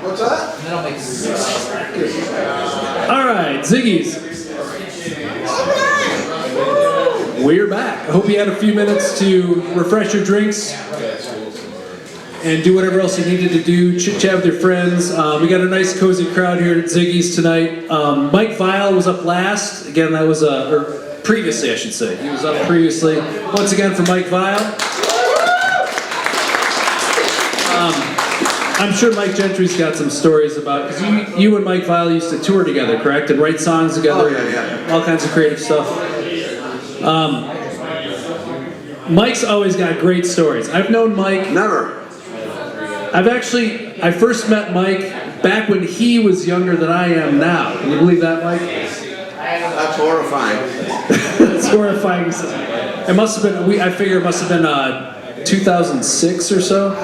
What's that? All right, Ziggy's. We're back. I hope you had a few minutes to refresh your drinks and do whatever else you needed to do, chit-chat with your friends. We got a nice cozy crowd here at Ziggy's tonight. Mike Vial was up last. Again, that was, or previously I should say. He was up previously. Once again for Mike Vial. I'm sure Mike Gentry's got some stories about, because you and Mike Vial used to tour together, correct? And write songs together. Oh, yeah. All kinds of creative stuff. Mike's always got great stories. I've known Mike. Never. I first met Mike back when he was younger than I am now. Can you believe that, Mike? That's horrifying. It's horrifying. It must have been, I figure it must have been 2006 or so.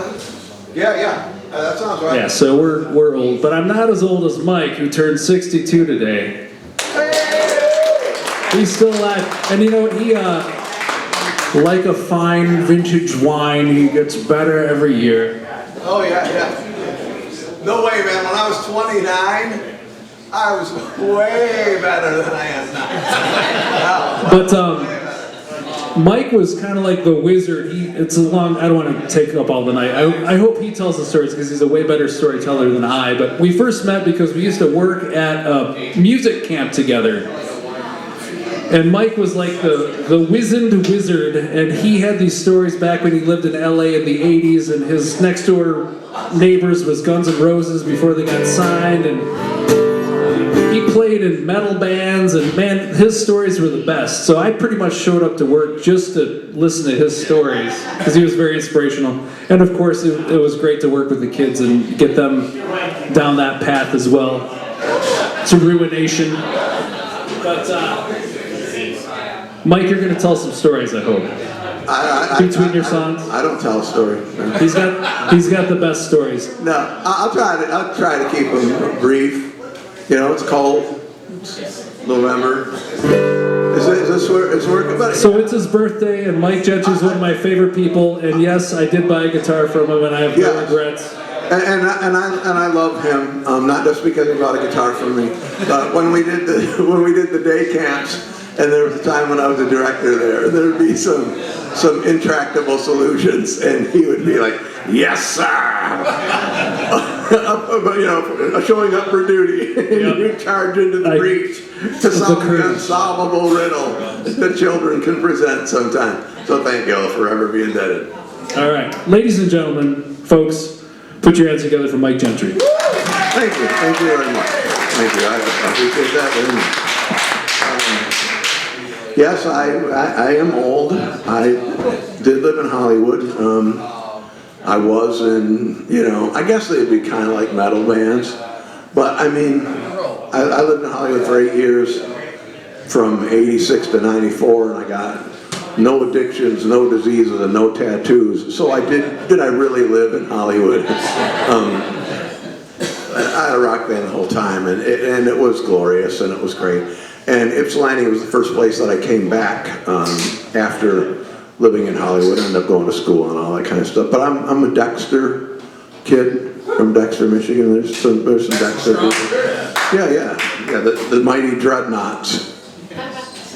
Yeah. That sounds right. Yeah, so we're old. But I'm not as old as Mike, who turned 62 today. He's still alive. And you know, he, like a fine vintage wine, he gets better every year. Oh, yeah. No way, man. When I was 29, I was way better than I am now. But Mike was kind of like the wizard. It's a long, I don't want to take up all the night. I hope he tells the stories because he's a way better storyteller than I. But we first met because we used to work at a music camp together. And Mike was like the wizened wizard, and he had these stories back when he lived in LA in the 80s, and his next door neighbors was Guns N' Roses before they got signed, and he played in metal bands, and man, his stories were the best. So I pretty much showed up to work just to listen to his stories, because he was very inspirational. And of course, it was great to work with the kids and get them down that path as well, to ruination. But Mike, you're going to tell some stories, I hope. Between your songs. I don't tell a story. He's got the best stories. No, I'll try to keep them brief. You know, it's cold. It's November. Is this where it's working? So it's his birthday, and Mike Gentry's one of my favorite people. And yes, I did buy a guitar from him, and I have no regrets. And I love him, not just because he bought a guitar from me, but when we did the day camps. And there was a time when I was a director there, and there would be some intractable solutions, and he would be like, "Yes, sir," but you know, showing up for duty, and you charge into the breach to solve an unsolvable riddle that children can present sometimes. So thank you all for ever being indebted. All right, ladies and gentlemen, folks, put your hands together for Mike Gentry. Thank you very much. Thank you. I appreciate that very much. Yes, I am old. I did live in Hollywood. I was in, you know, I guess they'd be kind of like metal bands. But I mean, I lived in Hollywood for 8 years, from 86 to 94, and I got no addictions, no diseases, and no tattoos. So did I really live in Hollywood? I had a rock band the whole time, and it was glorious, and it was great. And Ypsilanti was the first place that I came back after living in Hollywood. I ended up going to school and all that kind of stuff. But I'm a Dexter kid from Dexter, Michigan. There's some Dexter people. Yeah, the mighty Dreadnoughts.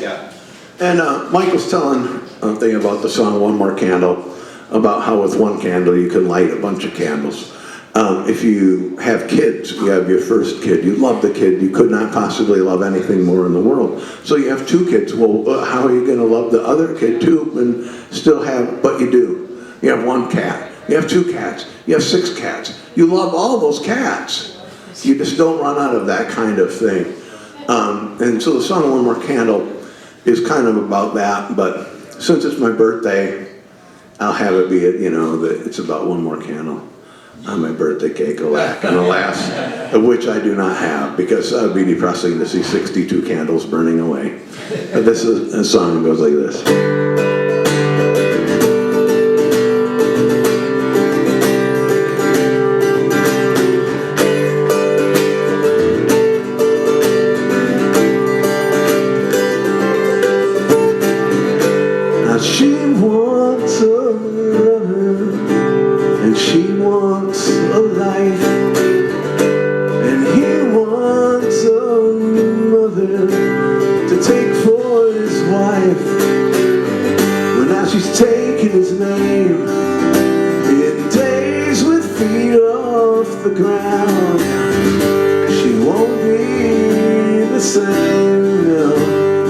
Yeah. And Mike was telling a thing about the song One More Candle, about how with one candle you can light a bunch of candles. If you have kids, you have your first kid, you love the kid, you could not possibly love anything more in the world. So you have two kids, well, how are you going to love the other kid too and still have, but you do. You have one cat, you have two cats, you have 6 cats. You love all those cats. You just don't run out of that kind of thing. And so the song One More Candle is kind of about that, but since it's my birthday, I'll have it be, you know, that it's about one more candle on my birthday cake, alas, of which I do not have, because it would be depressing to see 62 candles burning away. But this is a song that goes like this. Now she wants a lover, and she wants a life. the ground. She won't be the same, no.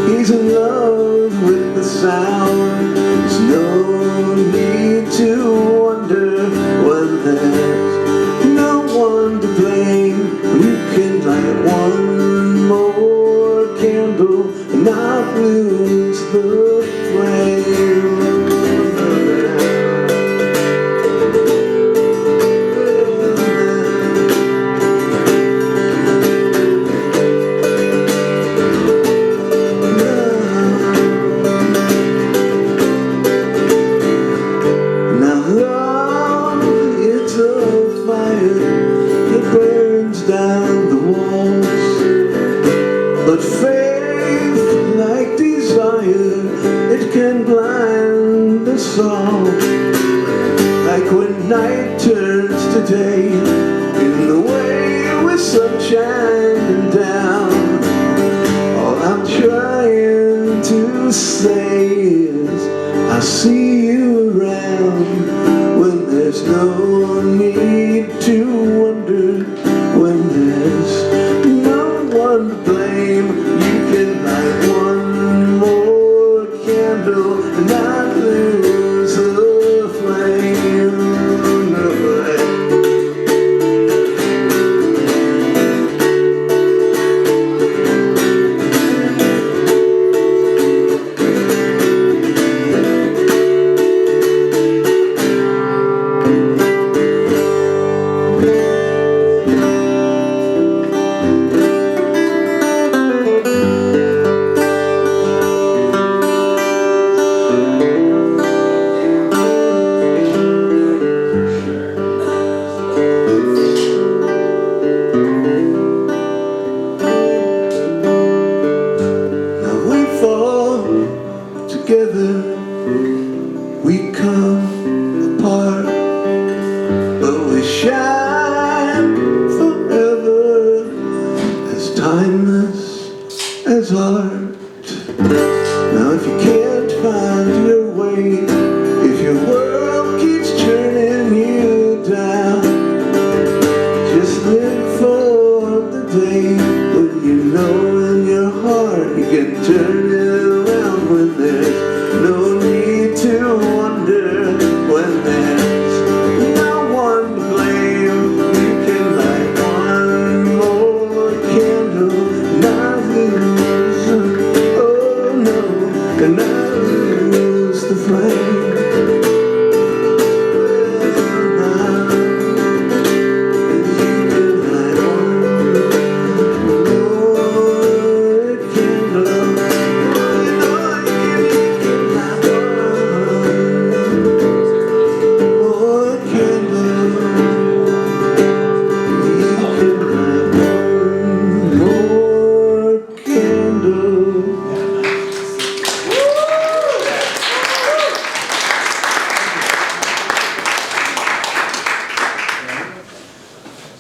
He's in love with the sound. There's no need to wonder when there's no one to blame. You can light one more candle and not lose the flame. Down the walls, but faith, like desire, it can blind us all. Like when night turns to day, in the way with sun shining down. All I'm trying to say is I see you around when there's no need to wonder. When there's no one to blame, you can light one more candle and not lose the flame.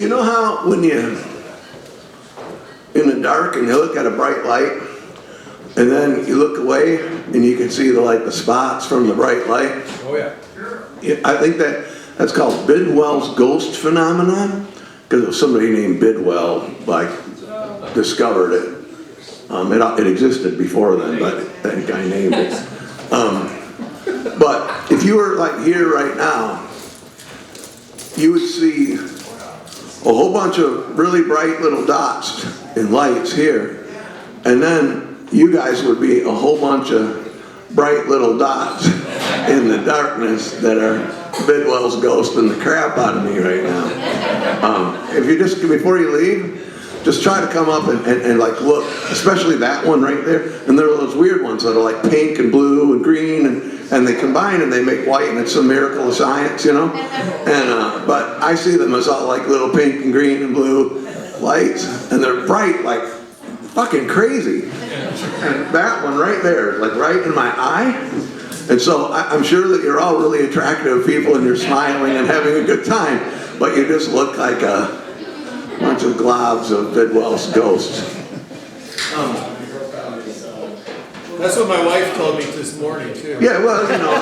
You know how when you're in the dark and you look at a bright light, and then you look away and you can see the spots from the bright light? Oh yeah. I think that's called Bidwell's ghost phenomenon, because it was somebody named Bidwell discovered it. It existed before then, but that guy named it. But if you were here right now, you would see a whole bunch of really bright little dots and lights here, and then you guys would be a whole bunch of bright little dots in the darkness that are Bidwell's ghosting the crap out of me right now. If you just, before you leave, just try to come up and look, especially that one right there. And there are those weird ones that are like pink and blue and green, and they combine and they make white, and it's a miracle of science, you know? And but I see them as all like little pink and green and blue lights, and they're bright like fucking crazy. And that one right there, like right in my eye. And so I'm sure that you're all really attractive people and you're smiling and having a good time, but you just look like a bunch of globs of Bidwell's ghosts. That's what my wife told me this morning too. Yeah, well, you know,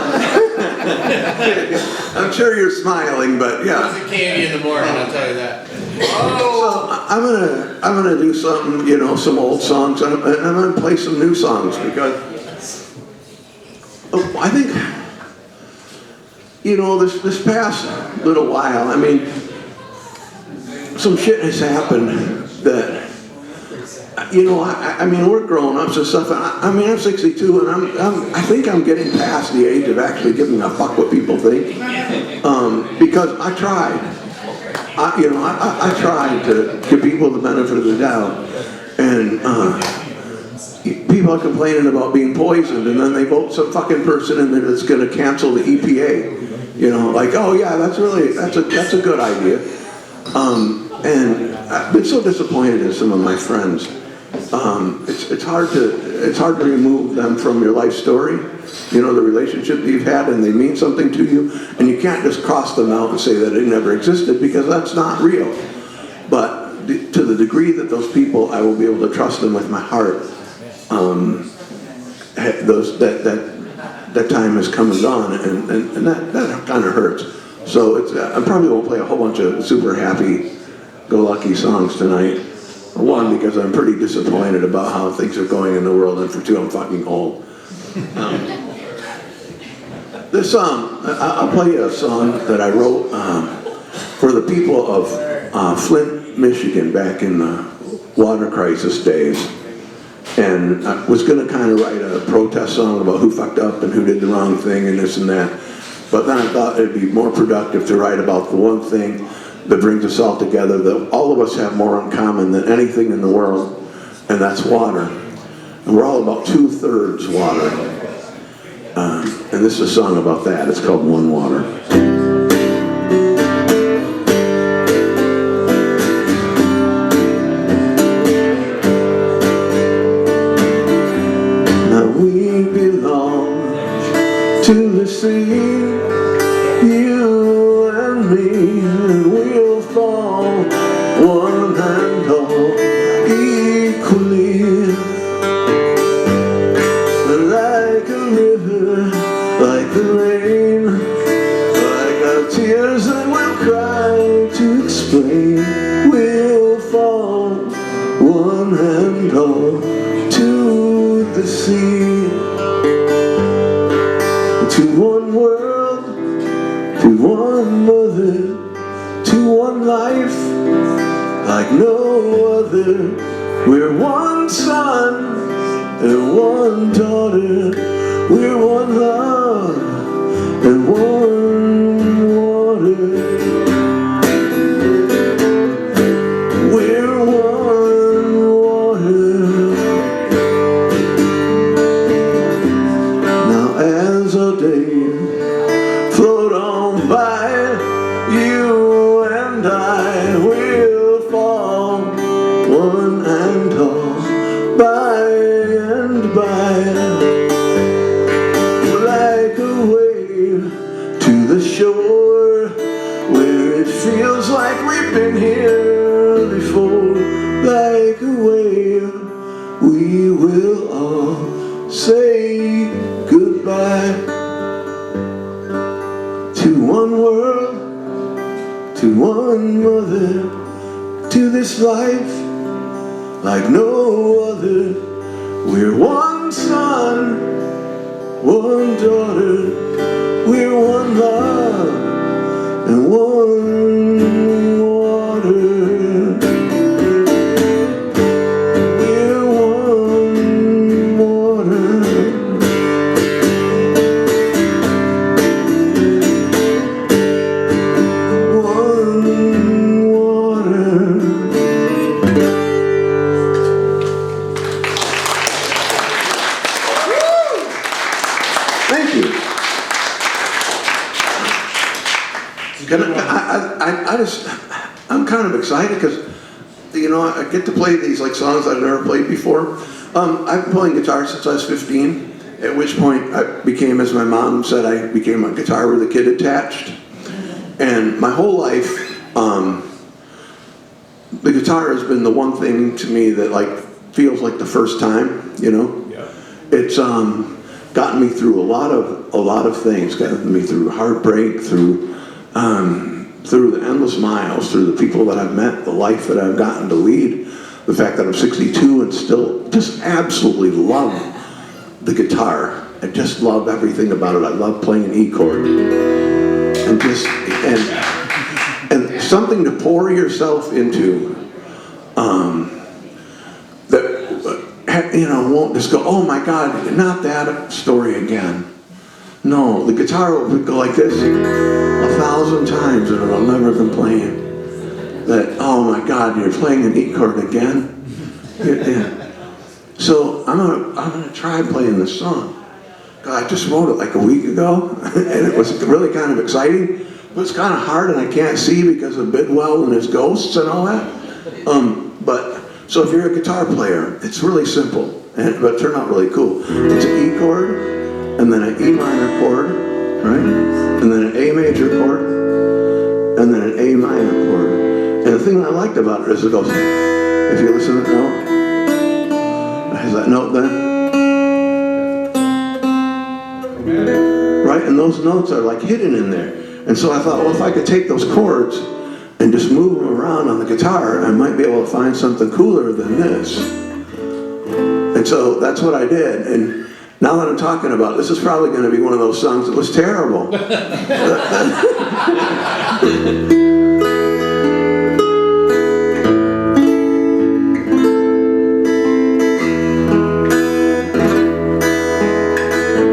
I'm sure you're smiling, but yeah. It's a candy in the morning, I'll tell you that. So I'm gonna do something, you know, some old songs, and I'm gonna play some new songs because I think, you know, this past little while, I mean, some shit has happened that, you know, I mean, we're grown ups and stuff. And I mean, I'm 62, and I think I'm getting past the age of actually giving a fuck what people think, because I tried. I tried to give people the benefit of the doubt, and people are complaining about being poisoned, and then they vote some fucking person in that's going to cancel the EPA. You know, like, oh yeah, that's a good idea. And I've been so disappointed in some of my friends. It's hard to remove them from your life story, you know, the relationship that you've had, and they mean something to you, and you can't just cross them out and say that it never existed, because that's not real. But to the degree that those people, I will be able to trust them with my heart, that time has come and gone, and that kind of hurts. So I probably won't play a whole bunch of super happy-go-lucky songs tonight. For one, because I'm pretty disappointed about how things are going in the world, and for two, I'm fucking old. This song, I'll play you a song that I wrote for the people of Flint, Michigan, back in the water crisis days. And I was going to kind of write a protest song about who fucked up and who did the wrong thing and this and that. But then I thought it'd be more productive to write about the one thing that brings us all together, that all of us have more in common than anything in the world, and that's water. And we're all about 2/3 water. And this is a song about that. It's called One Water. Now we belong to the sea, you and me, and we'll fall one and all equally, like a river, like the rain, like our tears that we'll cry to explain. We'll fall one and all to the sea, to one world, to one mother, to one life, like no other. We're one son and one daughter. We're one love and one water. We're one water. Now as our days float on by, you and I will fall one and all, by and by, like a wave to the shore, where it feels like we've been here before. Like a wave, we will all say goodbye. To one world, to one mother, to this life like no other. We're one son, one daughter. We're one love and one water. We're one water. Thank you. I'm kind of excited because, you know, I get to play these like songs I've never played before. I've been playing guitar since I was 15, at which point I became, as my mom said, I became a guitar with a kid attached. And my whole life, the guitar has been the one thing to me that like feels like the first time, you know? Yeah. it's gotten me through a lot of things. Gotten me through heartbreak, through the endless miles, through the people that I've met, the life that I've gotten to lead, the fact that I'm 62 and still just absolutely love the guitar. I just love everything about it. I love playing an E chord, and something to pour yourself into. That won't just go, oh my God, not that story again. No, the guitar will go like this 1,000 times and it'll never complain that, oh my God, you're playing an E chord again. Yeah. So I'm gonna try playing this song. God, I just wrote it like a week ago, and it was really kind of exciting, but it's kind of hard, and I can't see because of Bidwell and his ghosts and all that. So if you're a guitar player, it's really simple, but it turned out really cool. It's an E chord, and then an E minor chord, right? And then an A major chord, and then an A minor chord. And the thing I liked about it is it goes, if you listen to that note, has that note then? Right? And those notes are like hidden in there. And so I thought, well, if I could take those chords and just move them around on the guitar, I might be able to find something cooler than this. And so that's what I did. And now that I'm talking about it, this is probably going to be one of those songs that was terrible.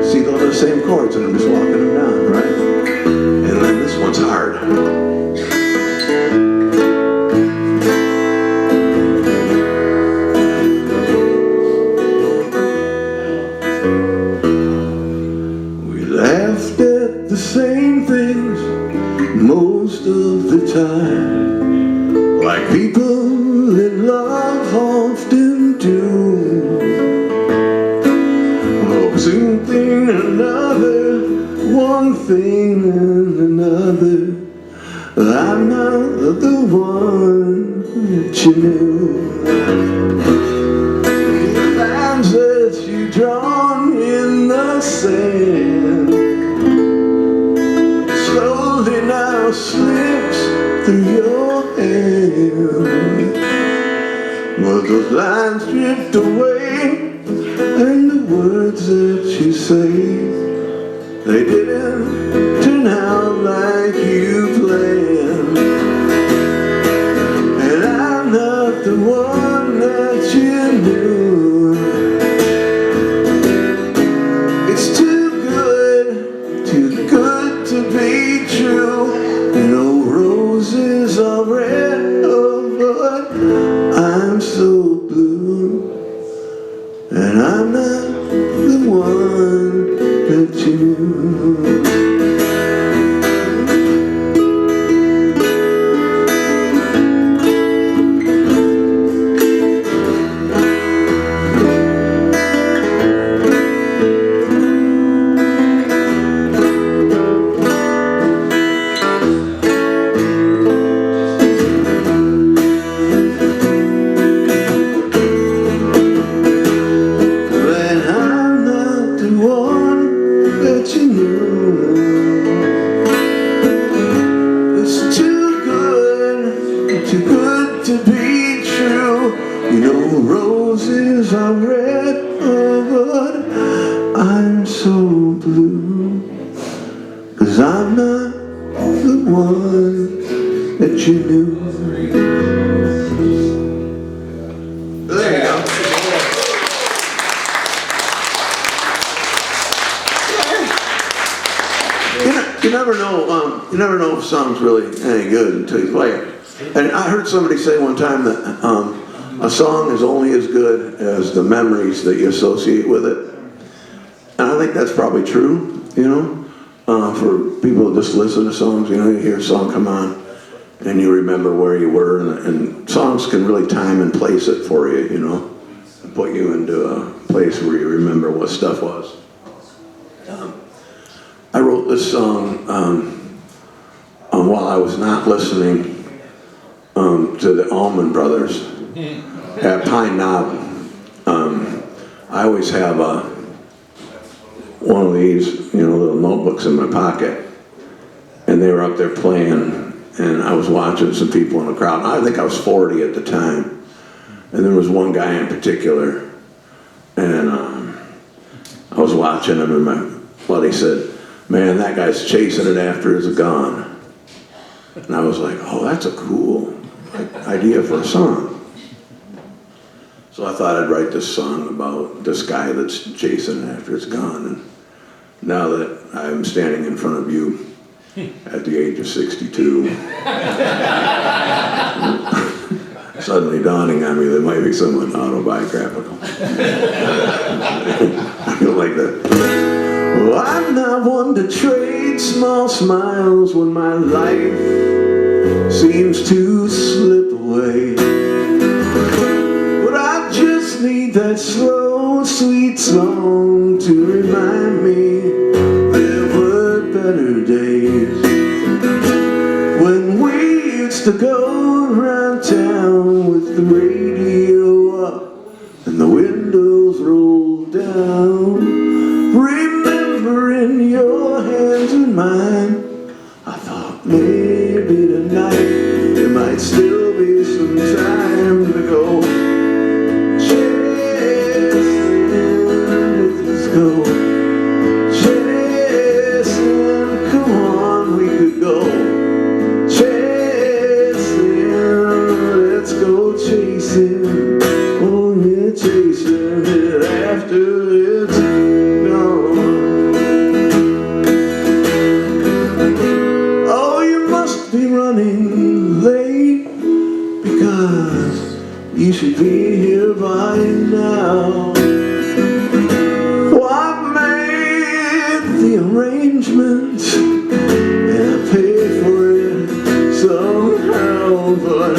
See, those are the same chords, and I'm just walking them down, right? And then this one's hard. The same things most of the time, like people in love often do. Oh, something another, one thing and another. I'm not the one that you knew. The lines that you drawn in the sand now slips through your hand. But those lines drift away, and the words that you say, they didn't turn out like you planned. And I'm not the one that you knew. It's too good to be true. You know, roses are red, oh, but I'm so blue. And I'm not the one that you knew. Roses are red, oh, but I'm so blue, 'cause I'm not the one that you knew. There you go. You never know if a song's really any good until you play it. And I heard somebody say one time that a song is only as good as the memories that you associate with it. And I think that's probably true, for people who just listen to songs. You hear a song come on and you remember where you were, and songs can really time and place it for you, and put you into a place where you remember what stuff was. I wrote this song while I was not listening to the Allman Brothers at Pine Knob. I always have a one of these, little notebooks in my pocket, and they were up there playing, and I was watching some people in the crowd. I think I was 40 at the time, and there was one guy in particular, and I was watching him, and my buddy said, "Man, that guy's chasing it after it's gone." And I was like, "Oh, that's a cool idea for a song." So I thought I'd write this song about this guy that's chasing it after it's gone. And now that I'm standing in front of you at the age of 62, suddenly dawning on me that might be somewhat autobiographical. I feel like that. Well, I'm not one to trade small smiles when my life seems to slip away. But I just need that slow, sweet song to remind me there were better days when we used to go around town with the radio up and the windows rolled down. Remembering your hands in mine, I thought maybe tonight there might still be some time to go. Let's go. Chasing, come on, we could go. Chasing, let's go chasing. Oh, yeah, chasing it after it's gone. Oh, you must be running late, because you should be here by now. Oh, I've made the arrangements and I paid for it somehow, but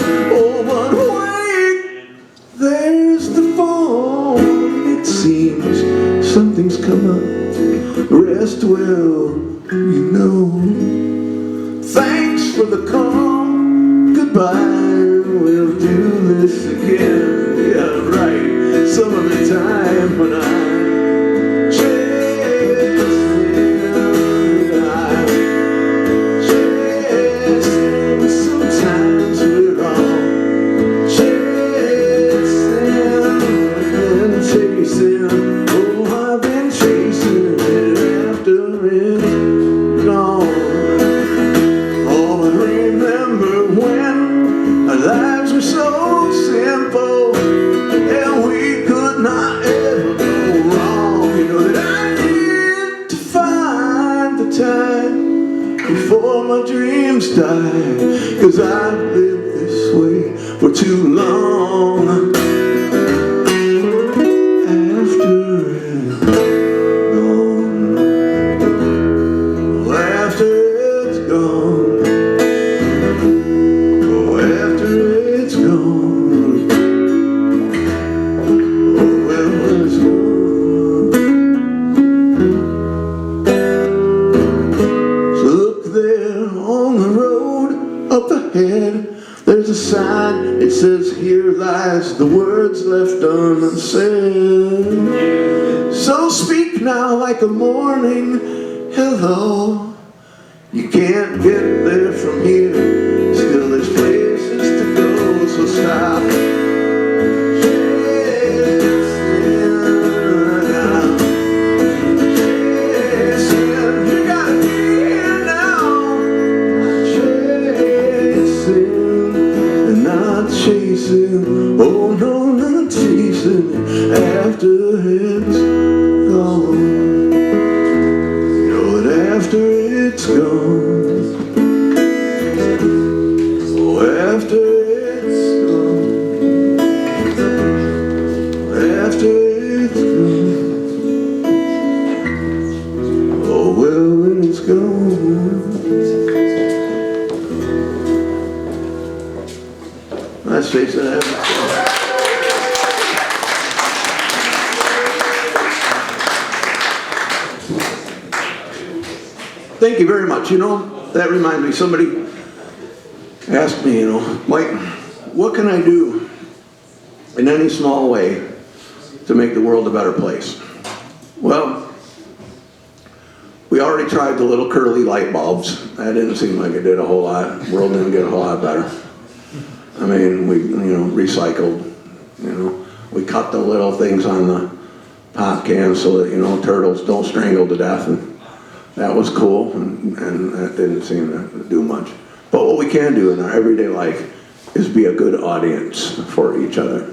wait, there's the phone. It seems something's come up. Rest well, Thanks for the call. Goodbye. We'll do this again. Yeah, right. Some of the time when I'm chasing, sometimes we're all chasing. Oh, I've been chasing it after it's gone. Oh, I remember when our lives were so simple, and we could not ever go wrong. You know that I need to find the time before my dreams die, 'cause I've lived this way for too long. After it's gone, after it's gone, after it's gone, oh well, it's gone. So look there on the road up ahead, there's a sign, it says, "Here lies the words left unsaid." So speak now like a morning hello. You can't get there from here, still there's places to go, so stop chasing. You gotta be here now. Chasing and not chasing. Oh no, not chasing after it's gone. Know it after it's gone. Oh, after it's gone. After it's gone. Oh, well, when it's gone. Let's face it, after it's gone. Thank you very much. That reminds me, somebody asked me, Mike, what can I do in any small way to make the world a better place? Well, We already tried the little curly light bulbs. That didn't seem like it did a whole lot. The world didn't get a whole lot better. I mean, we, recycled, we cut the little things on the pop cans so that, turtles don't strangle to death. And that was cool, and that didn't seem to do much. But what we can do in our everyday life is be a good audience for each other.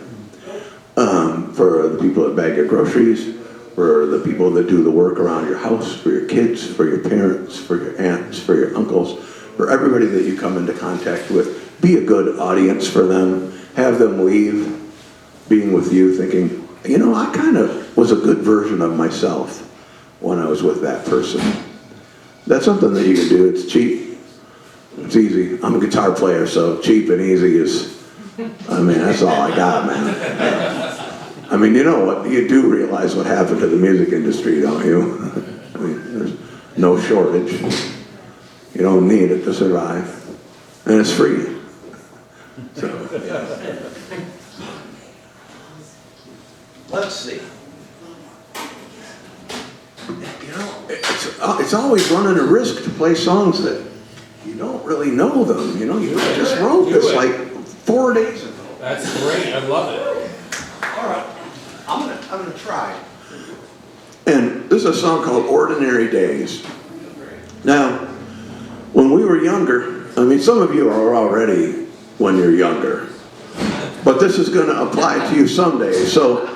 For the people that bag your groceries, for the people that do the work around your house, for your kids, for your parents, for your aunts, for your uncles, for everybody that you come into contact with. Be a good audience for them. Have them leave being with you thinking, I kind of was a good version of myself when I was with that person. That's something that you can do. It's cheap. It's easy. I'm a guitar player, so cheap and easy is, that's all I got, man. You know what? You do realize what happened to the music industry, don't you? There's no shortage. You don't need it to survive. And it's free. So, yeah. Let's see. It's always running a risk to play songs that you don't really know them. You just wrote this like 4 days ago. That's great. I love it. All right, I'm gonna try. And this is a song called "Ordinary Days." Now, when we were younger, some of you are already when you're younger, but this is going to apply to you someday. So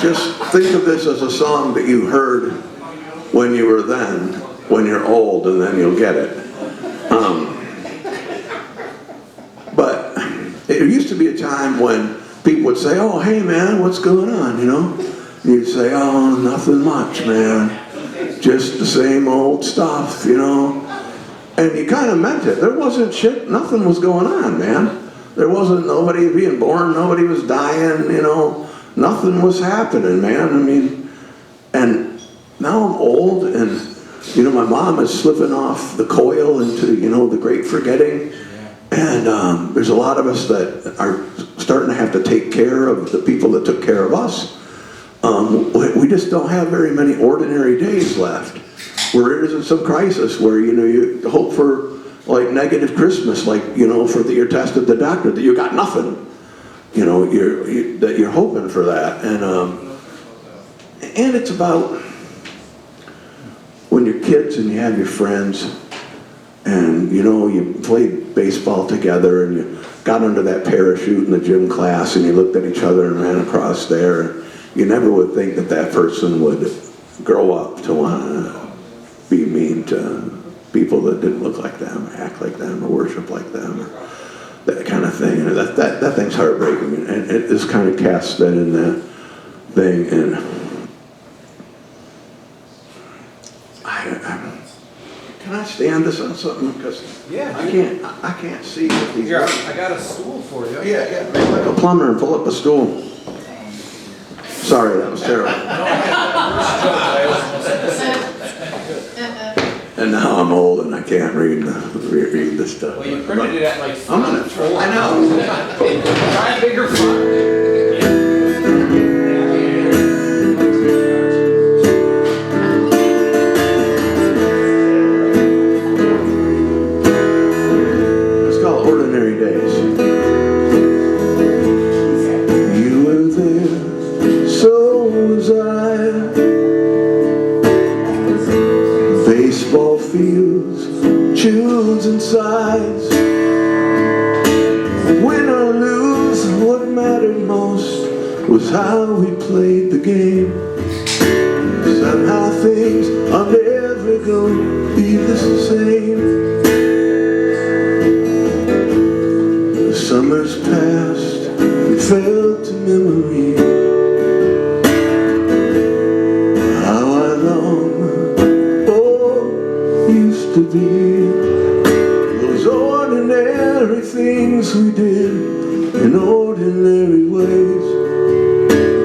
just think of this as a song that you heard when you were then, when you're old, and then you'll get it. But it used to be a time when people would say, "Oh, hey man, what's going on?" And you'd say, "Oh, nothing much, man. Just the same old stuff, And you kind of meant it. There wasn't shit, nothing was going on, man. There wasn't nobody being born, nobody was dying, nothing was happening, man. And now I'm old, and, my mom is slipping off the coil into, the great forgetting. And there's a lot of us that are starting to have to take care of the people that took care of us. We just don't have very many ordinary days left. Where it isn't some crisis where, you hope for, like, negative Christmas, like, for that you're tested the doctor, that you got nothing. That you're hoping for that. And it's about when you're kids and you have your friends and, you played baseball together and you got under that parachute in the gym class and you looked at each other and ran across there. You never would think that person would grow up to want to be mean to people that didn't look like them, or act like them, or worship like them, or that kind of thing. And that thing's heartbreaking, and it just kind of casts that in that thing. And can I stand this on something? Because I can't see what these. Here, I got a stool for you. Yeah. Make like a plumber and pull up a stool. Sorry, that was terrible. And now I'm old and I can't read the stuff. Well, you printed it at like I'm gonna try. I know. Try bigger font. It's called Ordinary Days. You were there, so was I. Baseball fields, tunes and sighs. Win or lose, what mattered most was how we played the game. Somehow things are never gonna be the same. The summers passed, we fell to memory. How I long to be those ordinary things we did in ordinary ways.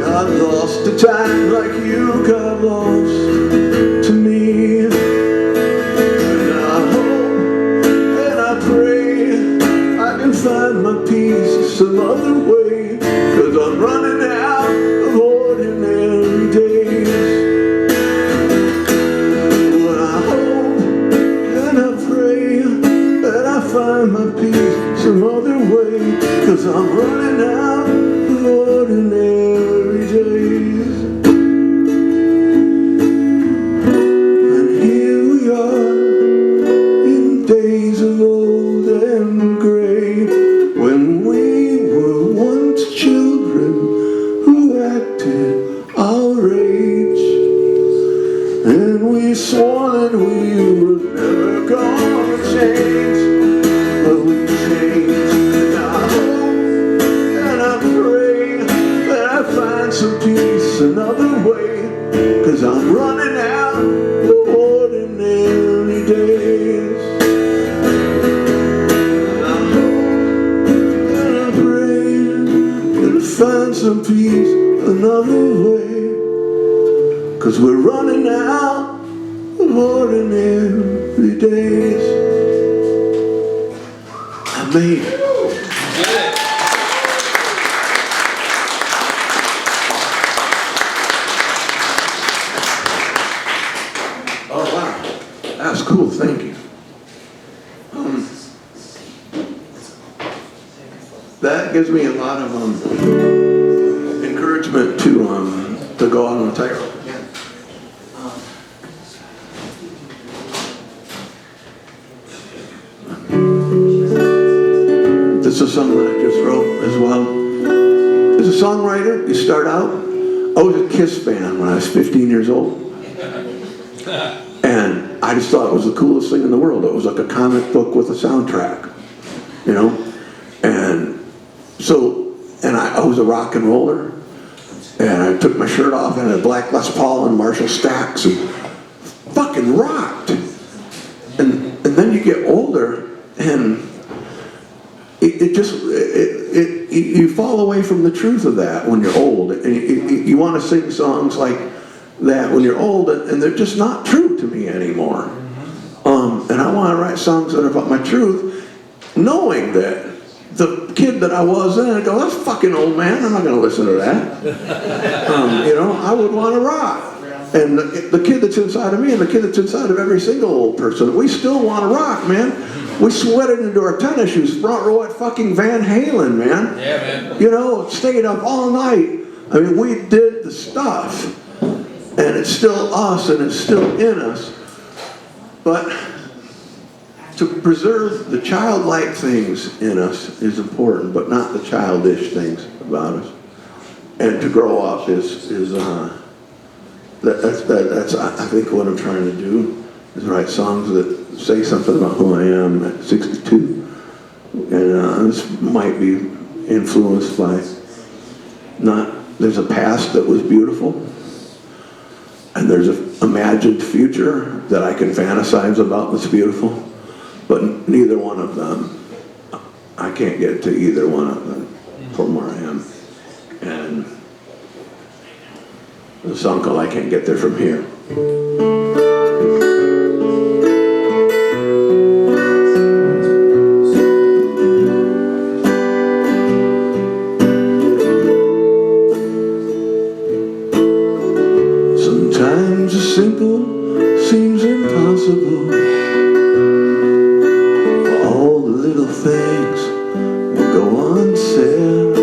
Got lost to time like you got lost to me. And I hope and I pray I can find my peace some other way, 'cause I'm running out of ordinary days. But I hope running out of ordinary days. And here we are in days of old and gray, when we were once children who acted our age. And we swore that we were never gonna change, but we changed. And I hope and I pray that I find some peace another way, 'cause I'm running out of ordinary days. And I hope and I pray that I find some peace another way, 'cause we're running out of ordinary days. I made it. Oh wow, that's cool. Thank you. That gives me a lot of encouragement to go out on a tightrope again. This is a song that I just wrote as well. As a songwriter, you start out. I was a Kiss fan when I was 15 years old. And I just thought it was the coolest thing in the world. It was like a comic book with a soundtrack, you know? And so, I was a rock and roller. And I took my shirt off and had a black Les Paul and Marshall Stacks and fucking rocked. And then you get older and you fall away from the truth of that when you're old. And you want to sing songs like that when you're old, and they're just not true to me anymore. And I want to write songs that are about my truth, knowing that the kid that I was then, I go, that's fucking old man, I'm not going to listen to that. You know, I would want to rock. And the kid that's inside of me and the kid that's inside of every single old person, we still want to rock, man. We sweated into our tennis shoes, front row at fucking Van Halen, man. Yeah, man. You know, stayed up all night. I mean, we did the stuff. And it's still us and it's still in us. But to preserve the childlike things in us is important, but not the childish things about us. And to grow up that's I think what I'm trying to do, is write songs that say something about who I am at 62. And this might be influenced by there's a past that was beautiful, and there's an imagined future that I can fantasize about that's beautiful, but neither one of them, I can't get to either one of them from where I am. And the song called I Can't Get There From Here. Sometimes the simple seems impossible. All the little things will go unsaid.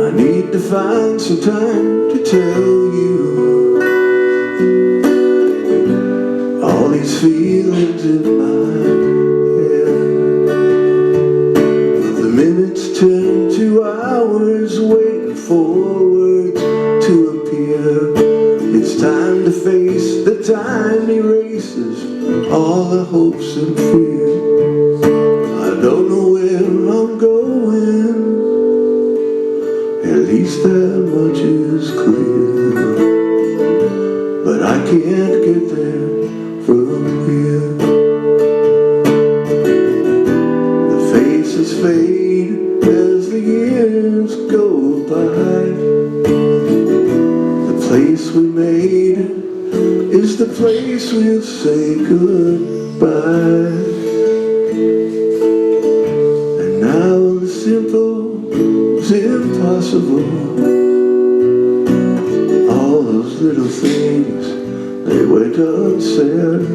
I need to find some time to tell you all these feelings in my head. But the minutes turn to hours waiting for words to appear. It's time to face the time erases all the hopes and fear. I don't know where I'm going, at least that much is clear. But I can't get there from here. The faces fade as the years go by. The place we made is the place we'll say goodbye. And now the simple is impossible. All those little things, they went unsaid.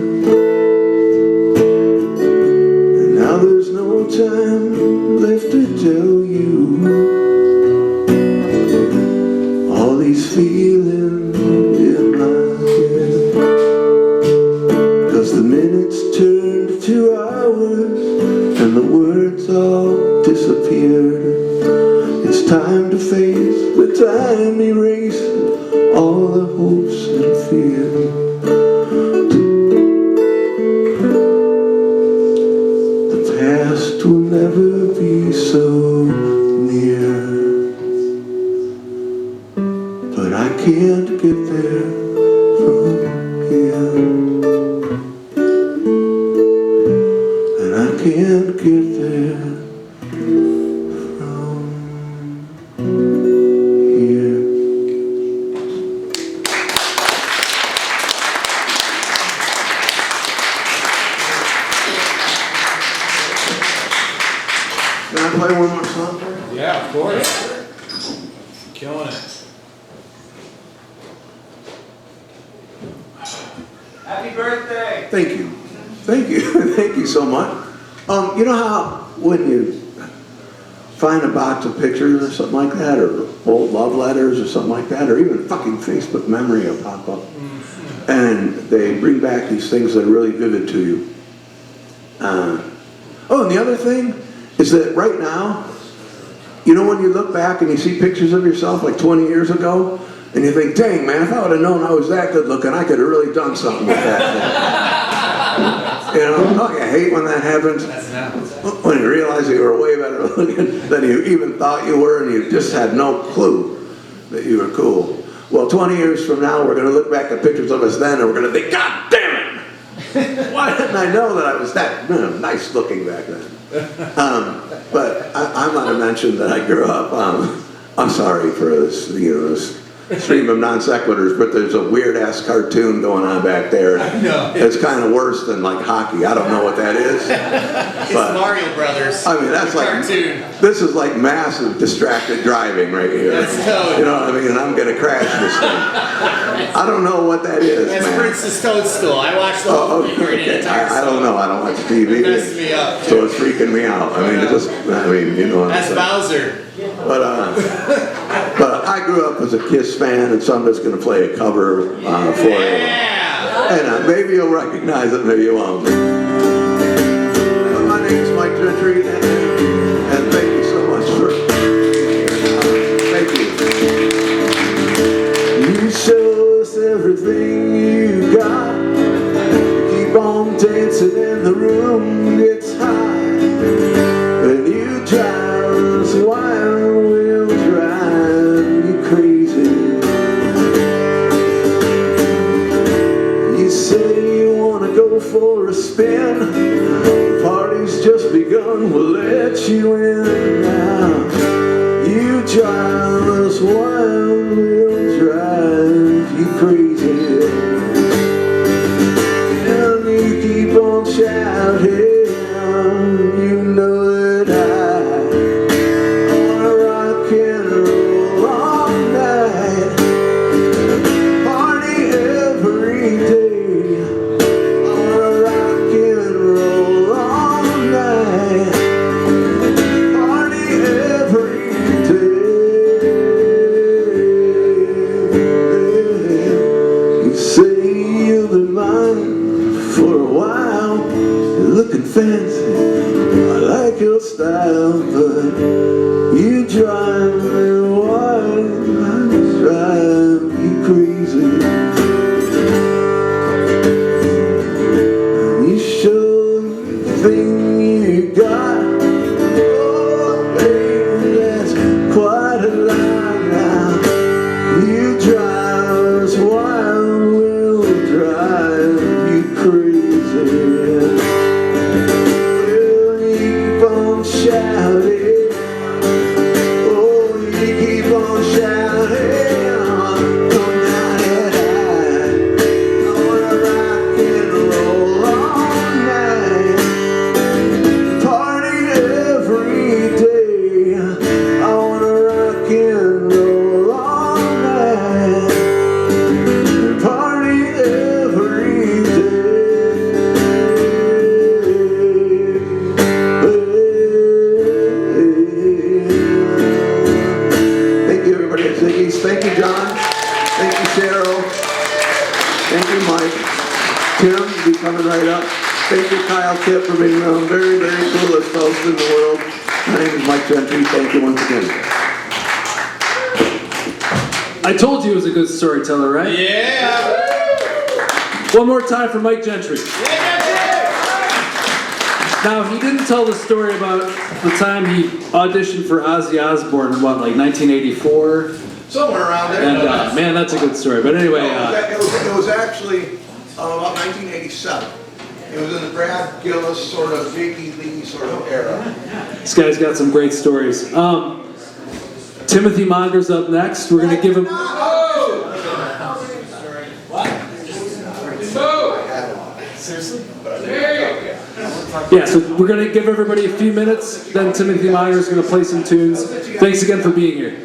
And now there's no time left to tell you all these feelings in my head. 'Cause the minutes turned to hours and the words all disappeared. It's time to face the time erased all the hopes and fears. The past will never be so near, but I can't get there from here, and I can't get there from here. Can I play one more song? Yeah, of course. Killing it. Happy birthday! Thank you. Thank you. Thank you so much. You know how when you find a box of pictures or something like that, or old love letters or something like that, or even fucking Facebook memory will pop up, and they bring back these things that are really vivid to you. Oh, and the other thing is that right now, you know when you look back and you see pictures of yourself like 20 years ago, and you think, dang man, if I would have known I was that good looking, I could have really done something with that thing. You know, oh, I hate when that happens. When you realize you were way better looking than you even thought you were, and you just had no clue that you were cool. Well, 20 years from now, we're going to look back at pictures of us then, and we're going to think, God damn it! Why didn't I know that I was that nice looking back then? But I might have mentioned that I grew up, I'm sorry for this, this stream of non sequiturs, but there's a weird ass cartoon going on back there. I know. It's kind of worse than like hockey. I don't know what that is. It's But, Mario Brothers. I mean, that's like, cartoon. this is like massive distracted driving right here. That's totally. You know what I mean? And I'm going to crash this thing. I don't know what that is, That's man. Princess Toadstool. I watched the whole thing. Okay. I don't know. I don't watch TV. It messes me up, So it's freaking me out. I mean, you know what I'm That's saying. Bowser. But I grew up as a Kiss fan, and so I'm just going to play a cover for you. Yeah! And maybe you'll recognize it, maybe you won't. But my name is Mike Gentry, and thank you so much for being here. Thank you. You show us everything you got. Keep on dancing and the room gets hot. And you drive us wild, we'll drive you crazy. You say you want to go for a spin. The party's just begun, we'll let you in now. You drive us wild, we'll drive you crazy. And you keep on shouting, you know that I wanna rock and roll all night, party every day. I wanna rock and roll all night, party every day. You say you'll be mine for a while. You're looking fancy, I like your style, but you drive me wild, I drive you crazy. You show everything you got, oh baby, that's quite a lot now. You drive us wild, we'll drive you crazy. Shouting, oh, you keep coming right up. Thank you, Kyle Kipp, for being one of the very, very coolest fellows in the world. My name is Mike Gentry. Thank you once again. I told you he was a good storyteller, right? Yeah! One more time for Mike Gentry. Now, he didn't tell the story about the time he auditioned for Ozzy Osbourne in what, like 1984? Somewhere around there. And man, that's a good story. But anyway, It was actually about 1987. It was in the Brad Gillis sort of Ziggy Lee sort of era. this guy's got some great stories. Timothy Monger's up next. We're going to give him... Yeah, so we're going to give everybody a few minutes, then Timothy Monger is going to play some tunes. Thanks again for being here.